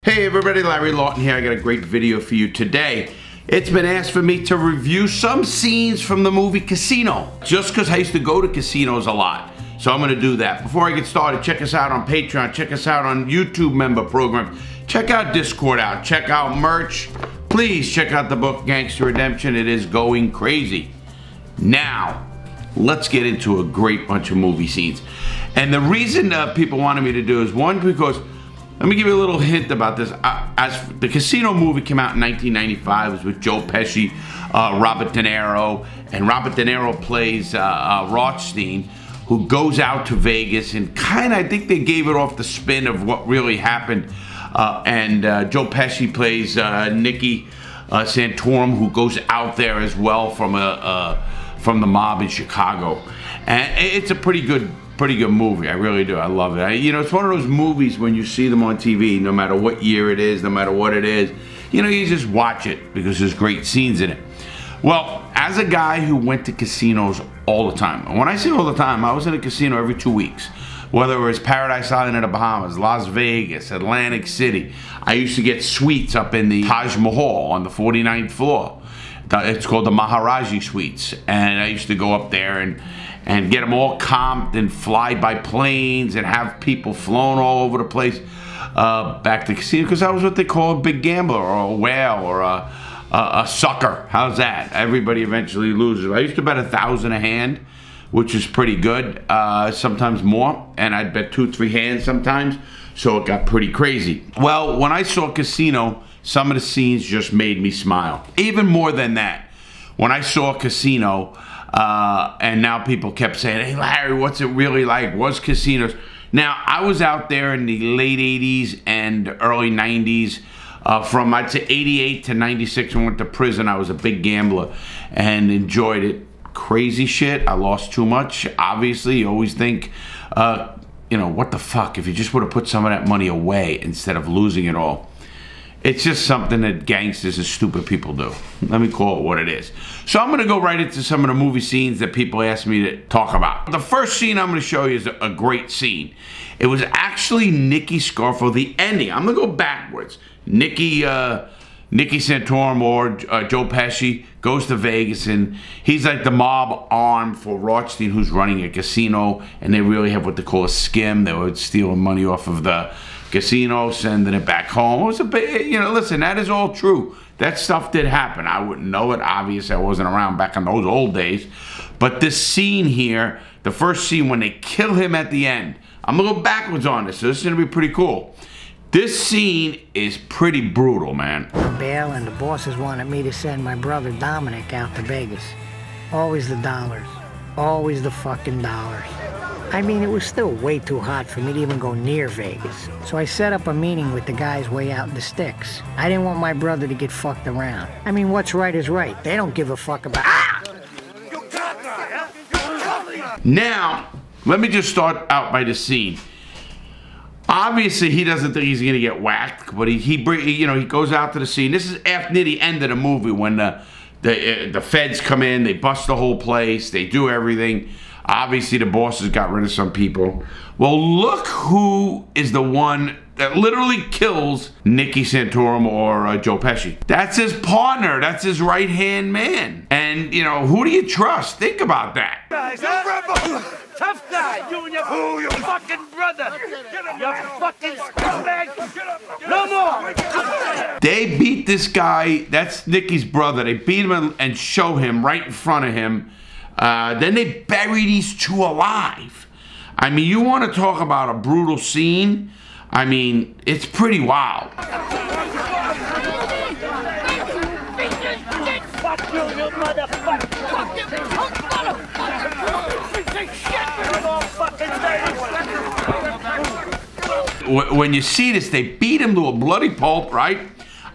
Hey everybody, Larry Lawton here. I got a great video for you today. It's been asked for me to review some scenes from the movie Casino, just because I used to go to casinos a lot. So I'm going to do that. Before I get started, check us out on Patreon, check us out on YouTube member programs, check out Discord out, check out merch. Please check out the book Gangster Redemption. It is going crazy. Now, let's get into a great bunch of movie scenes. And the reason people wanted me to do is, one, because let me give you a little hint about this. As the Casino movie came out in 1995, it was with Joe Pesci, Robert De Niro, and Robert De Niro plays Rothstein, who goes out to Vegas and kind of, I think they gave it off the spin of what really happened. Joe Pesci plays Nicky Santorum, who goes out there as well from the mob in Chicago. And it's a pretty good movie. I really do. I love it. You know, it's one of those movies when you see them on TV, no matter what year it is, no matter what it is, you know, you just watch it because there's great scenes in it. Well, as a guy who went to casinos all the time, and when I say all the time, I was in a casino every 2 weeks. Whether it was Paradise Island in the Bahamas, Las Vegas, Atlantic City. I used to get suites up in the Taj Mahal on the 49th floor. It's called the Maharaji Suites. And I used to go up there and get them all comped and fly by planes and have people flown all over the place back to the casino, because that was what they call a big gambler or a whale or a sucker. How's that? Everybody eventually loses. I used to bet 1,000 a hand, which is pretty good, sometimes more, and I'd bet 2-3 hands sometimes, so it got pretty crazy. Well, when I saw Casino, some of the scenes just made me smile. Even more than that, when I saw Casino, and now people kept saying, hey Larry, what's it really like? What's casinos? Now, I was out there in the late 80s and early 90s, from I'd say 88 to 96 when I went to prison. I was a big gambler and enjoyed it. Crazy shit. I lost too much. Obviously, you always think, you know, what the fuck if you just would have put some of that money away instead of losing it all. It's just something that gangsters and stupid people do. Let me call it what it is. So I'm going to go right into some of the movie scenes that people asked me to talk about. The first scene I'm going to show you is a great scene. It was actually Nicky Scarfo, the ending. I'm going to go backwards. Nicky Santorum or Joe Pesci goes to Vegas, and he's like the mob arm for Rothstein, who's running a casino, and they really have what they call a skim. They would steal money off of the casino, sending it back home. It was a big, you know, listen, that is all true. That stuff did happen. I wouldn't know it. Obviously, I wasn't around back in those old days. But this scene here, the first scene when they kill him at the end, I'm going to go backwards on this, so this is going to be pretty cool. This scene is pretty brutal, man. Bail, and the bosses wanted me to send my brother Dominic out to Vegas. Always the dollars. Always the fucking dollars. I mean, it was still way too hot for me to even go near Vegas. So I set up a meeting with the guys way out in the sticks. I didn't want my brother to get fucked around. I mean, what's right is right. They don't give a fuck about... Ah! Now, let me just start out by the scene. Obviously, he doesn't think he's gonna get whacked, but he goes out to the scene. This is after near the end of the movie when the feds come in, they bust the whole place, they do everything. Obviously, the bosses got rid of some people. Well, look who is the one that literally kills Nicky Santorum or Joe Pesci. That's his partner. That's his right-hand man. And, you know, who do you trust? Think about that. Guys, tough guy, you and your fucking brother. You fucking scumbag. No more. They beat this guy. That's Nicky's brother. They beat him and show him right in front of him. Then they bury these two alive. I mean, you want to talk about a brutal scene? I mean, it's pretty wild. Fuck you, you motherfucker. When you see this, they beat him to a bloody pulp, right?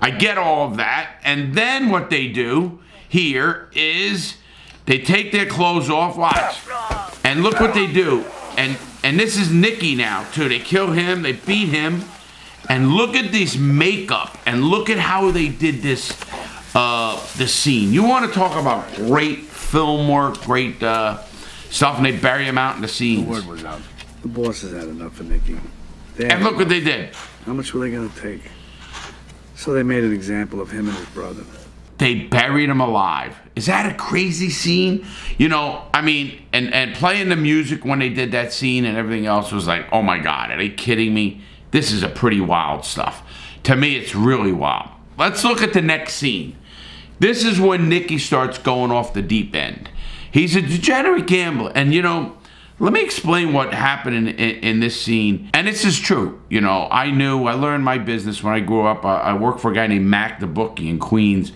I get all of that. And then what they do here is they take their clothes off, watch. And look what they do. And this is Nicky now, too. They kill him, they beat him. And look at this makeup. And look at how they did this scene. You want to talk about great film work, great stuff, and they bury him out in the scenes. The word was out. The bosses had enough of Nicky. And look what they did. How much were they going to take? So they made an example of him and his brother. They buried him alive. Is that a crazy scene? You know, I mean, and playing the music when they did that scene and everything else was like, oh my God, are they kidding me? This is a pretty wild stuff. To me, it's really wild. Let's look at the next scene. This is when Nicky starts going off the deep end. He's a degenerate gambler. And, you know, let me explain what happened in this scene. And this is true. You know, I learned my business when I grew up. I worked for a guy named Mac the Bookie in Queens.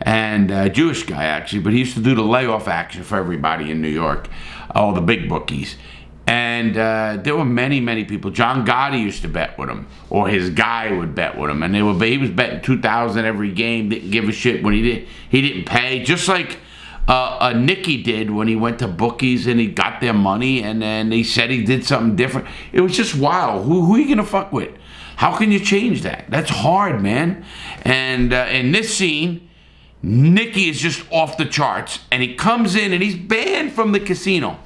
And a Jewish guy, actually. But he used to do the layoff action for everybody in New York. All the big bookies. And there were many, many people. John Gotti used to bet with him, or his guy would bet with him, and he was betting $2,000 every game. Didn't give a shit when he didn't pay. Just like Nicky did when he went to bookies and he got their money, and then he said he did something different. It was just wild. Who are you gonna fuck with? How can you change that? That's hard, man. And in this scene, Nicky is just off the charts, and he comes in and he's banned from the casino.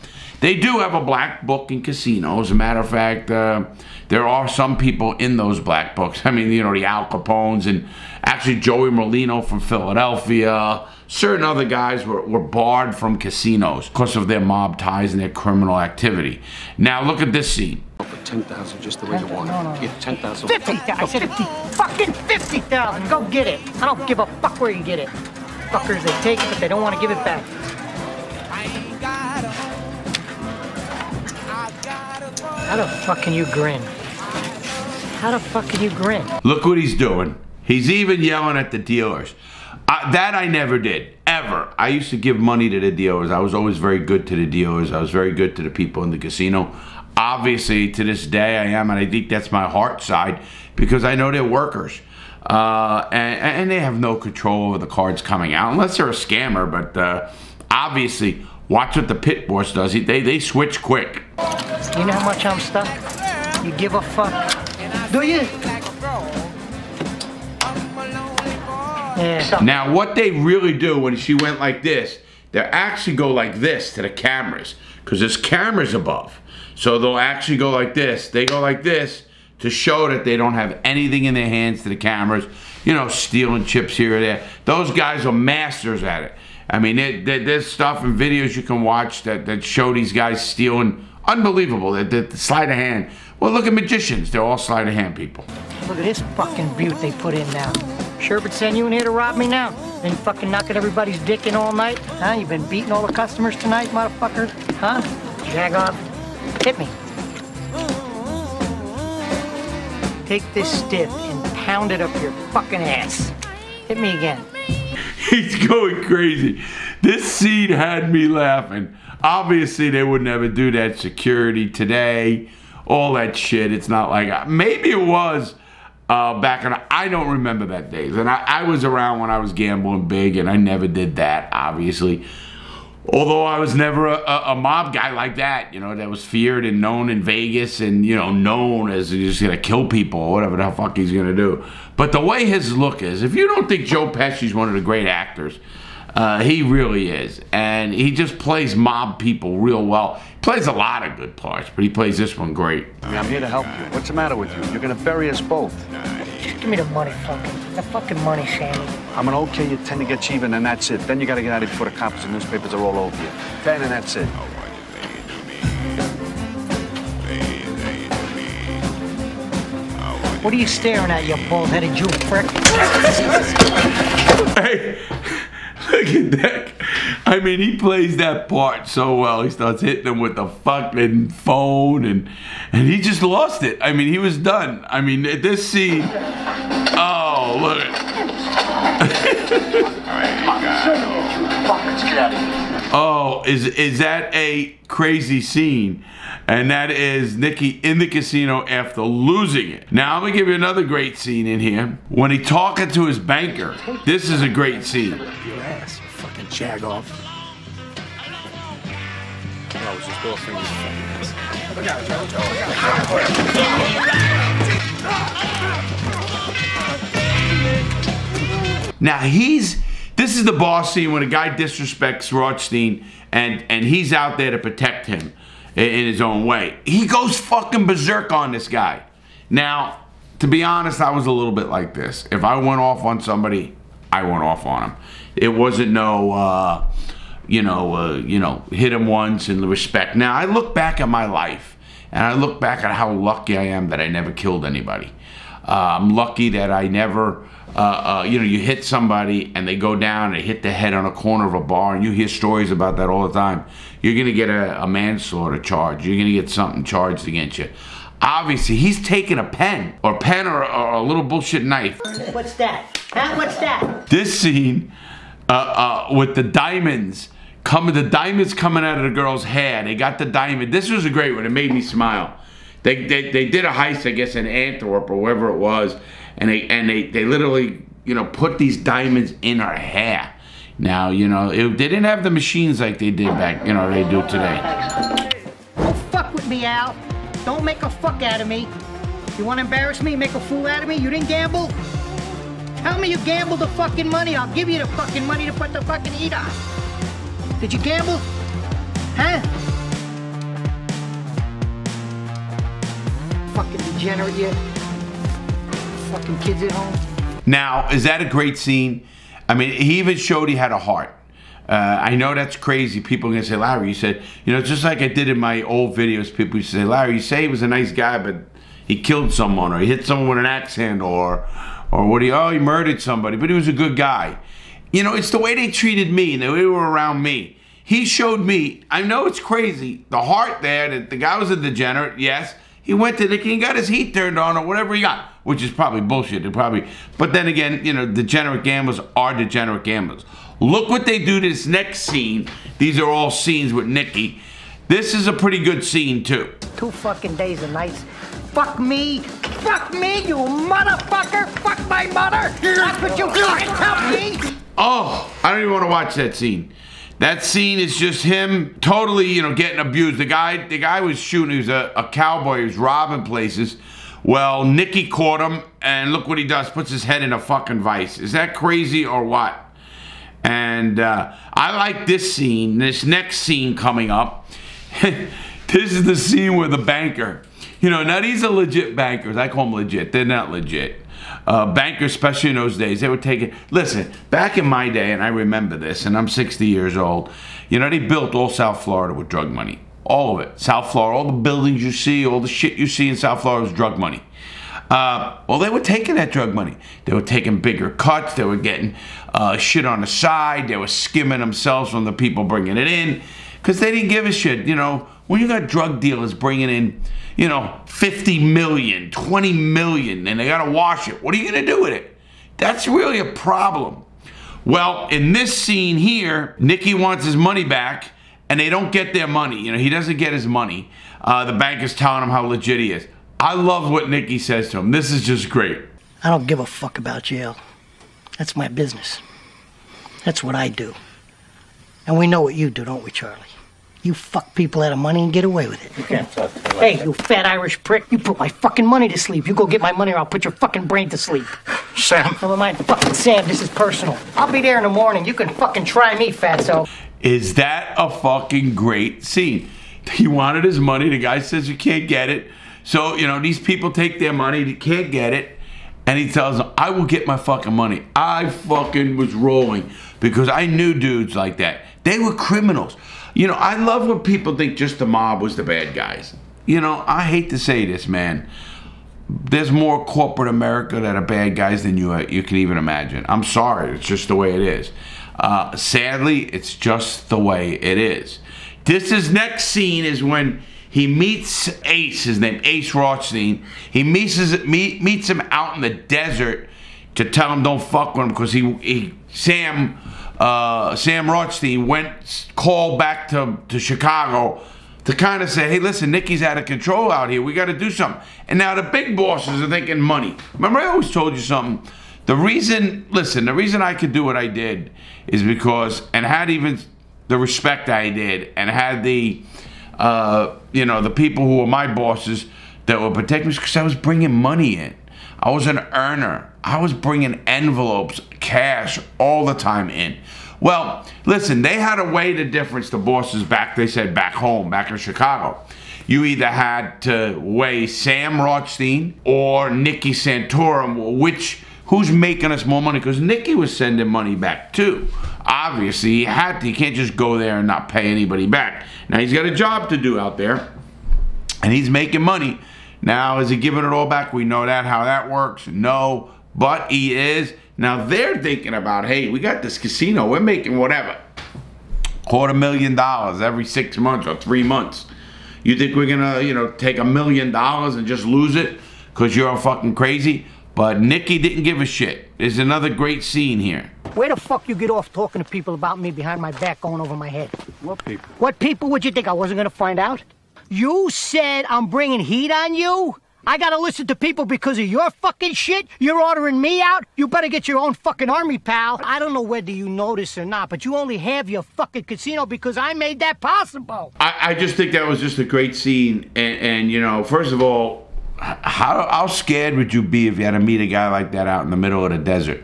They do have a black book in casinos. As a matter of fact, there are some people in those black books. I mean, you know, the Al Capones and actually Joey Merlino from Philadelphia. Certain other guys were barred from casinos because of their mob ties and their criminal activity. Now look at this scene. For 10,000, just the way you want it. No. Yeah, 10,000. 50,000. I said fucking 50,000. Go get it. I don't give a fuck where you get it. Fuckers, they take it, but they don't want to give it back. How the fuck can you grin? How the fuck can you grin? Look what he's doing. He's even yelling at the dealers. That I never did, ever. I used to give money to the dealers. I was always very good to the dealers. I was very good to the people in the casino. Obviously, to this day, I am, and I think that's my heart side, because I know they're workers. And they have no control over the cards coming out, unless they're a scammer, but obviously, watch what the pit boss does. They switch quick. You know how much I'm stuck? You give a fuck? Do you? Yeah. Now, what they really do when she went like this, they actually go like this to the cameras, because there's cameras above. So they'll actually go like this. They go like this to show that they don't have anything in their hands to the cameras. You know, stealing chips here or there. Those guys are masters at it. I mean, there's stuff and videos you can watch that show these guys stealing. Unbelievable. The sleight of hand. Well, look at magicians. They're all sleight of hand people. Look at this fucking butte they put in now. Sherbert sent you in here to rob me now? Been fucking knocking everybody's dick in all night? Huh? You been beating all the customers tonight, motherfucker? Huh? Jag off. Hit me. Take this stiff and pound it up your fucking ass. Hit me again. He's going crazy. This scene had me laughing. Obviously, they would never do that. Security today, all that shit. It's not like, maybe it was back in, I don't remember that days. And I was around when I was gambling big, and I never did that, obviously. Although I was never a mob guy like that, you know, that was feared and known in Vegas and, you know, known as he's going to kill people or whatever the fuck he's going to do. But the way his look is, if you don't think Joe Pesci's one of the great actors, he really is. And he just plays mob people real well. He plays a lot of good parts, but he plays this one great. I'm here to help you. What's the matter with you? You're gonna bury us both. Just give me the money, the fucking money, Sammy. I'm gonna okay you 10 to get you even, and that's it. Then you gotta get out of here before the cops and newspapers are all over you. 10 and that's it. What are you staring at, you bald-headed Jew prick? Hey, look at that. I mean, he plays that part so well. He starts hitting them with the fucking phone, and he just lost it. I mean, he was done. I mean, at this scene, oh, look at Oh, is that a crazy scene? And that is Nicky in the casino after losing it. Now, I'm gonna give you another great scene in here. When he talking to his banker, this is a great scene. Your ass, you fucking jag off. I was just offering you fucking ass. Look out, Joe. Now, this is the boss scene when a guy disrespects Rothstein and he's out there to protect him in his own way. He goes fucking berserk on this guy. Now, to be honest, I was a little bit like this. If I went off on somebody, I went off on him. It wasn't no, hit him once and respect. Now, I look back at my life, and I look back at how lucky I am that I never killed anybody. I'm lucky that I never, you hit somebody and they go down and hit the head on a corner of a bar, and you hear stories about that all the time. You're going to get a manslaughter charge. You're going to get something charged against you. Obviously, he's taking a pen or a little bullshit knife. What's that? Huh? What's that? This scene with the diamonds coming out of the girl's hair. They got the diamond. This was a great one. It made me smile. They did a heist, I guess, in Antwerp or wherever it was, and they literally put these diamonds in her hair. Now they didn't have the machines like they did back they do today. Don't fuck with me, Al. Don't make a fuck out of me. You want to embarrass me, make a fool out of me? You didn't gamble? Tell me you gambled the fucking money. I'll give you the fucking money to put the fucking heat on. Did you gamble? Huh? Fucking degenerate yet? Fucking kids at home? Now, is that a great scene? I mean, he even showed he had a heart. I know that's crazy. People are going to say, Larry, you said, just like I did in my old videos, people used to say, Larry, you say he was a nice guy, but he killed someone, or he hit someone with an axe handle, or he murdered somebody, but he was a good guy. It's the way they treated me, and the way they were around me. He showed me, I know it's crazy, the heart there, that the guy was a degenerate, yes. He went to Nicky and got his heat turned on or whatever he got, which is probably bullshit. But then again, degenerate gamblers are degenerate gamblers. Look what they do to this next scene. These are all scenes with Nicky. This is a pretty good scene too. 2 fucking days and nights. Fuck me, you motherfucker. Fuck my mother. That's what you fucking tell me. Oh, I don't even want to watch that scene. That scene is just him totally, getting abused. The guy was shooting. He was a cowboy. He was robbing places. Well, Nicky caught him, and look what he does. Puts his head in a fucking vice. Is that crazy or what? And I like this scene, this next scene coming up. This is the scene where the banker, now these are legit bankers. I call them legit. They're not legit. Bankers, especially in those days, they would take it. Listen, back in my day, and I remember this, and I'm 60 years old, they built all South Florida with drug money. All of it. South Florida, all the buildings you see, all the shit you see in South Florida was drug money. Well, they were taking that drug money. They were taking bigger cuts. They were getting shit on the side. They were skimming themselves from the people bringing it in because they didn't give a shit. When you got drug dealers bringing in, 50 million, 20 million, and they got to wash it, what are you going to do with it? That's really a problem. Well, in this scene here, Nicky wants his money back, and they don't get their money. He doesn't get his money. The bank is telling him how legit he is. I love what Nicky says to him. This is just great. I don't give a fuck about jail. That's my business. That's what I do. And we know what you do, don't we, Charlie? You fuck people out of money and get away with it. Hey, you fat Irish prick, you put my fucking money to sleep. You go get my money or I'll put your fucking brain to sleep. Sam. Never mind, fucking Sam, this is personal. I'll be there in the morning. You can fucking try me, fatso. Is that a fucking great scene? He wanted his money. The guy says you can't get it. So, these people take their money. They can't get it. And he tells them, I will get my fucking money. I fucking was rolling because I knew dudes like that. They were criminals. I love when people think just the mob was the bad guys. I hate to say this, man. There's more corporate America that are bad guys than you can even imagine. I'm sorry. It's just the way it is. Sadly, it's just the way it is. This next scene is when he meets Ace, his name, Ace Rothstein. He meets him out in the desert to tell him don't fuck with him because Sam Rothstein called back to Chicago to kind of say, hey, listen, Nicky's out of control out here. We got to do something. And now the big bosses are thinking money. Remember, I always told you something. The reason I could do what I did is because, and had even the respect I did, and had the, the people who were my bosses that were protecting me, because I was bringing money in. I was an earner. I was bringing envelopes, cash, all the time in. Well, listen, they had to weigh the difference, the bosses back, they said back home, back in Chicago. you either had to weigh Sam Rothstein or Nicky Santorum, who's making us more money? Because Nicky was sending money back too. Obviously, he had to. He can't just go there and not pay anybody back. Now, he's got a job to do out there, and he's making money. Now, is he giving it all back? We know that, how that works. No, but he is. Now, they're thinking about, hey, we got this casino. We're making whatever, $250,000 every 6 months or 3 months. You think we're gonna, take $1 million and just lose it because you're fucking crazy? But Nicky didn't give a shit. There's another great scene here. Where the fuck you get off talking to people about me behind my back going over my head? What people? What people would you think I wasn't gonna find out? You said I'm bringing heat on you? I gotta listen to people because of your fucking shit? You're ordering me out? You better get your own fucking army, pal. I don't know whether you know this or not, but you only have your fucking casino because I made that possible. I just think that was just a great scene. And first of all, how scared would you be if you had to meet a guy like that out in the middle of the desert?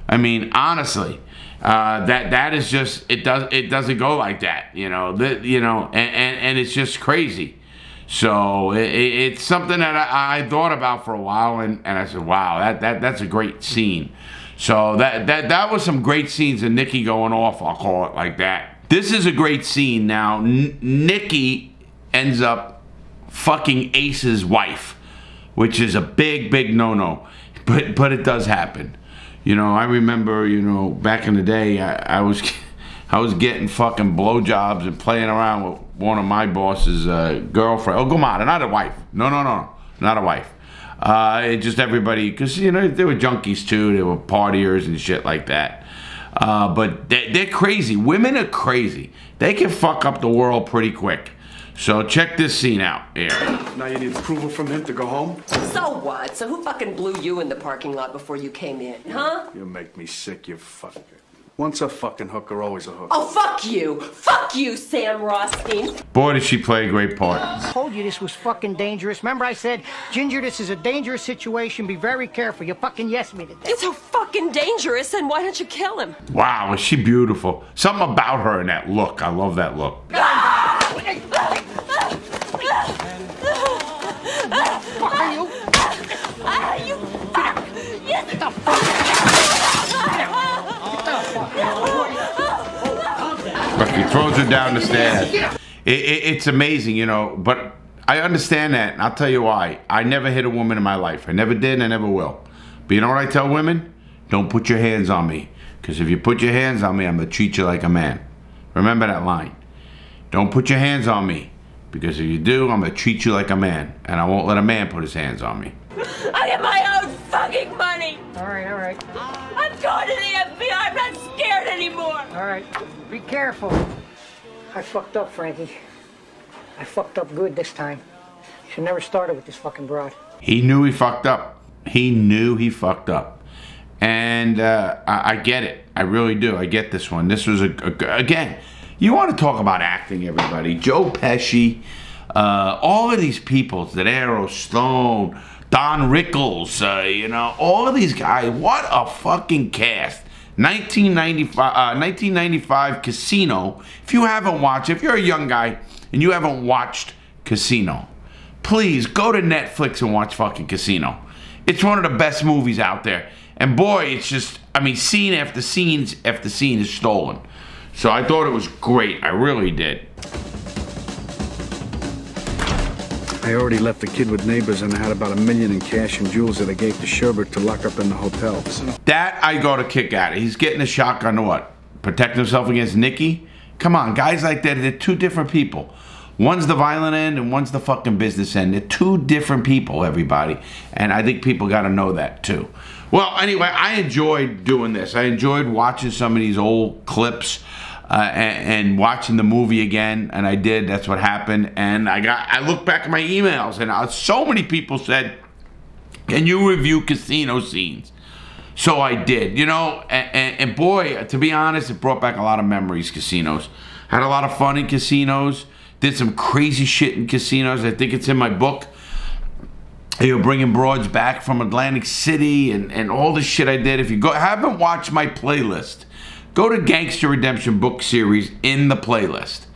I mean, honestly, that is just, it doesn't go like that, and it's just crazy. So it's something that I thought about for a while, and I said, wow, that's a great scene. So that was some great scenes of Nicky going off, I'll call it like that. This is a great scene. Now, Nicky ends up fucking Ace's wife, which is a big no-no, but it does happen. I remember, back in the day, I was getting fucking blowjobs and playing around with one of my boss's girlfriend. Oh, come on, not a wife. No, not a wife. Just everybody, because, they were junkies too. They were partiers and shit like that. But they're crazy. Women are crazy. They can fuck up the world pretty quick. So check this scene out here. Now you need approval from him to go home? So what? So who fucking blew you in the parking lot before you came in, huh? You make me sick, you fucker. Once a fucking hooker, always a hooker. Oh, fuck you! Fuck you, Sam Rothstein! Boy, did she play a great part. I told you this was fucking dangerous. Remember I said, Ginger, this is a dangerous situation. Be very careful. You fucking yes me to that. It's so fucking dangerous, and why don't you kill him? Wow, is she beautiful. Something about her in that look. I love that look. Look, he throws her down the stairs. It's amazing, but I understand that, and I'll tell you why. I never hit a woman in my life. I never did, and I never will. But you know what I tell women? Don't put your hands on me. Because if you put your hands on me, I'm going to treat you like a man. Remember that line. Don't put your hands on me. Because if you do, I'm going to treat you like a man. And I won't let a man put his hands on me. I get my own fucking money! All right. I'm going to the FBI. I'm not scared anymore! All right, be careful. I fucked up, Frankie. I fucked up good this time. Should never started with this fucking broad. He knew he fucked up. He knew he fucked up. And I get it. I really do. I get this one. This was, again, you want to talk about acting, everybody. Joe Pesci, all of these people, De Niro, Stone, Don Rickles, all of these guys. What a fucking cast. 1995 Casino. If you haven't watched, if you're a young guy and you haven't watched Casino, please go to Netflix and watch fucking Casino. It's one of the best movies out there. And boy, it's just, scene after scene after scene is stolen. So I thought it was great. I really did. I already left the kid with neighbors and I had about $1 million in cash and jewels that I gave to Sherbert to lock up in the hotel. That I got a kick out of. He's getting a shotgun to what? Protect himself against Nicky? Come on, guys like that, they're two different people. One's the violent end and one's the fucking business end. They're two different people, everybody. And I think people got to know that too. Well, anyway, I enjoyed doing this. I enjoyed watching some of these old clips and watching the movie again. And I did. That's what happened. And I looked back at my emails and so many people said, can you review casino scenes? So I did, and boy, to be honest, it brought back a lot of memories, casinos. Had a lot of fun in casinos. Did some crazy shit in casinos. I think it's in my book. Bringing broads back from Atlantic City and all the shit I did. If you haven't watched my playlist, go to Gangster Redemption book series in the playlist.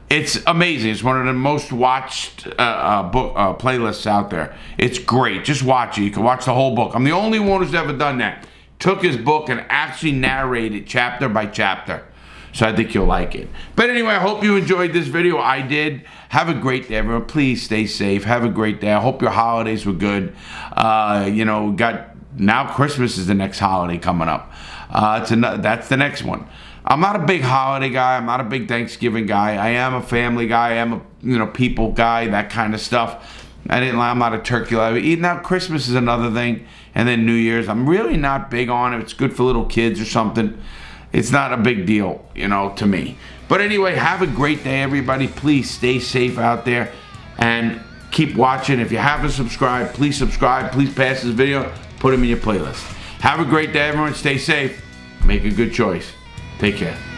It's amazing. It's one of the most watched playlists out there. It's great. Just watch it. You can watch the whole book. I'm the only one who's ever done that. Took his book and actually narrated chapter by chapter. So I think you'll like it. But anyway, I hope you enjoyed this video. I did. Have a great day, everyone. Please stay safe. Have a great day. I hope your holidays were good. You know, now Christmas is the next holiday coming up. That's the next one. I'm not a big holiday guy. I'm not a big Thanksgiving guy. I am a family guy. I am a people guy, that kind of stuff. I'm not a turkey lover. Now Christmas is another thing, and then New Year's. I'm really not big on it. It's good for little kids or something. It's not a big deal, you know, to me. But anyway, have a great day, everybody. Please stay safe out there and keep watching. If you haven't subscribed, please subscribe. Please pass this video. Put them in your playlist. Have a great day, everyone. Stay safe. Make a good choice. Take care.